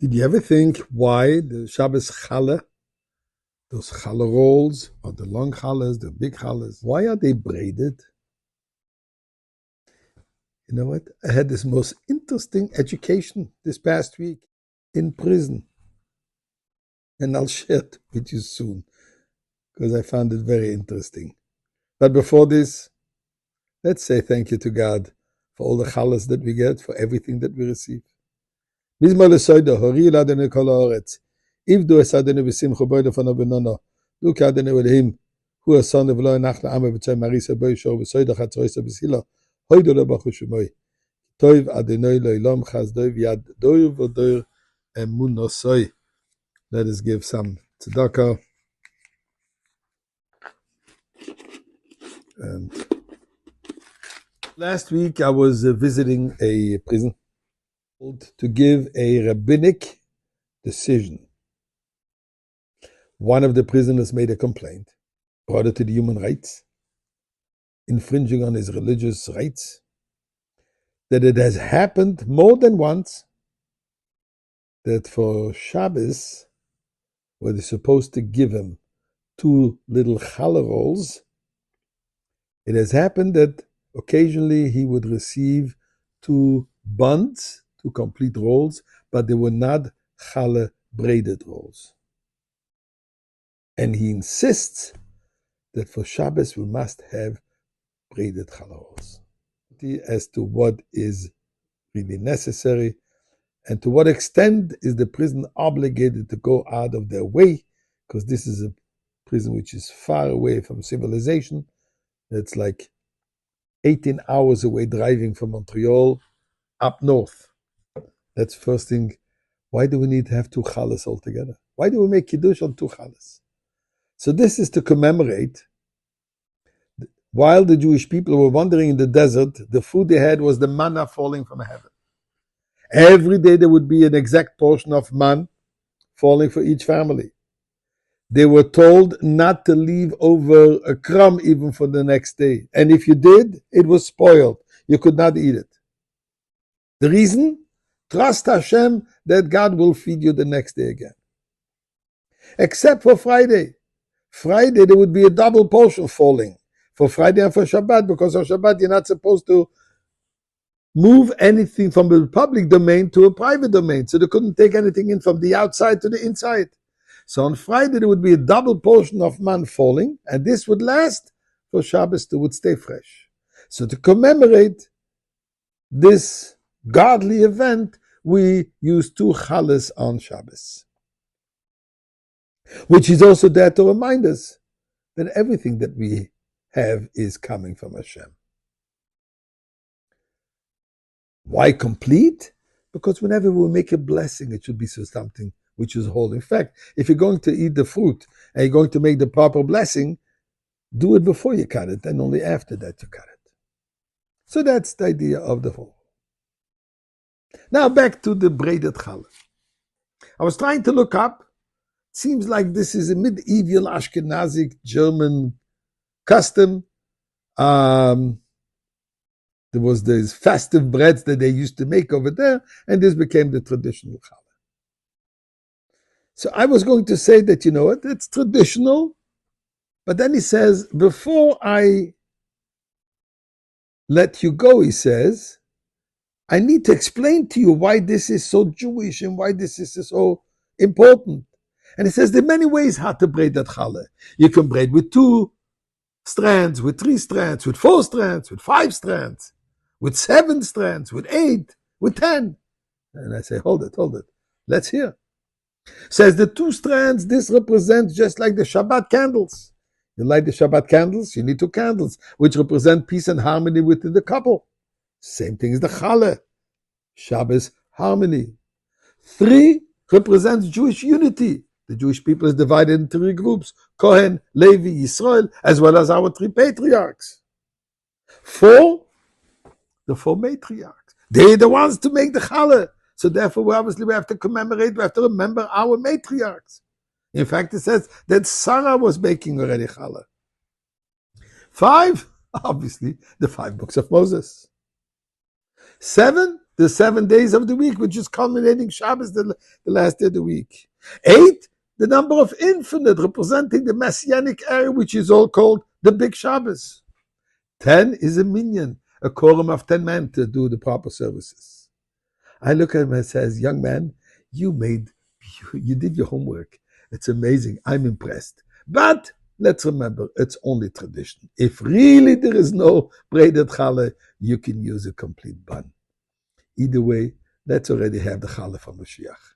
Did you ever think why the Shabbos challah, those challah rolls, or the long challahs, the big challahs, why are they braided? You know what? I had this most interesting education this past week in prison. And I'll share it with you soon because I found it very interesting. But before this, let's say thank you to God for all the challahs that we get, for everything that we receive. Mizmor lesoida, hori ladenu kol haaretz. Ivdu es adenu b'simcha boida fana b'nono. Du ki adenu Elohim, hu asanu v'lo enach la'ama b'tzay marisa boi shor v'soida chatzroisa b'sila. Hoidu lo bachu shemoy. Toiv adenu lo'ilom chazdoi v'yad doir v'doir emunosoi. Let us give some tzedakah. And last week I was visiting a prison to give a rabbinic decision. One of the prisoners made a complaint, brought it to the human rights, infringing on his religious rights, that it has happened more than once that for Shabbos, where they're supposed to give him 2 little challah rolls, it has happened that occasionally he would receive 2 buns, 2 complete rolls, but they were not challah braided rolls. And he insists that for Shabbos we must have braided challah rolls. As to what is really necessary and to what extent is the prison obligated to go out of their way, because this is a prison which is far away from civilization. It's like 18 hours away driving from Montreal up north. That's the first thing. Why do we need to have 2 challahs altogether? Why do we make kiddush on 2 challahs? So this is to commemorate while the Jewish people were wandering in the desert, the food they had was the manna falling from heaven. Every day there would be an exact portion of manna falling for each family. They were told not to leave over a crumb even for the next day. And if you did, it was spoiled. You could not eat it. The reason? Trust Hashem that God will feed you the next day again. Except for Friday. Friday there would be a double portion falling. For Friday and for Shabbat, because on Shabbat you're not supposed to move anything from the public domain to a private domain. So they couldn't take anything in from the outside to the inside. So on Friday there would be a double portion of man falling, and this would last for Shabbos, it would stay fresh. So to commemorate this godly event, we use 2 challahs on Shabbos. Which is also there to remind us that everything that we have is coming from Hashem. Why complete? Because whenever we make a blessing, it should be something which is whole. In fact, if you're going to eat the fruit and you're going to make the proper blessing, do it before you cut it, and only after that you cut it. So that's the idea of the whole. Now back to the braided challah. I was trying to look up. It seems like this is a medieval Ashkenazic German custom. There was these festive breads that they used to make over there, and this became the traditional challah. So I was going to say that, you know what, it's traditional, but then he says, before I let you go, he says, I need to explain to you why this is so Jewish and why this is so important. And he says there are many ways how to braid that challah. You can braid with 2 strands, with 3 strands, with 4 strands, with 5 strands, with 7 strands, with 8, with 10. And I say, hold it. Let's hear. Says the 2 strands, this represents just like the Shabbat candles. You light the Shabbat candles, you need 2 candles, which represent peace and harmony within the couple. Same thing as the challah, Shabbos harmony. 3 represents Jewish unity. The Jewish people is divided into 3 groups, Kohen, Levi, Yisrael, as well as our 3 patriarchs. 4, the 4 matriarchs. They're the ones to make the challah. So therefore, we have to commemorate, we have to remember our matriarchs. In fact, it says that Sarah was making already challah. 5, obviously, the 5 books of Moses. 7, the 7 days of the week, which is culminating Shabbos, the last day of the week. 8, the number of infinite, representing the Messianic era, which is all called the Big Shabbos. 10 is a minyan, a quorum of 10 men to do the proper services. I look at him and says, young man, you did your homework. It's amazing. I'm impressed. But let's remember, it's only tradition. If really there is no braided challah, you can use a complete bun. Either way, let's already have the challah from Mashiach.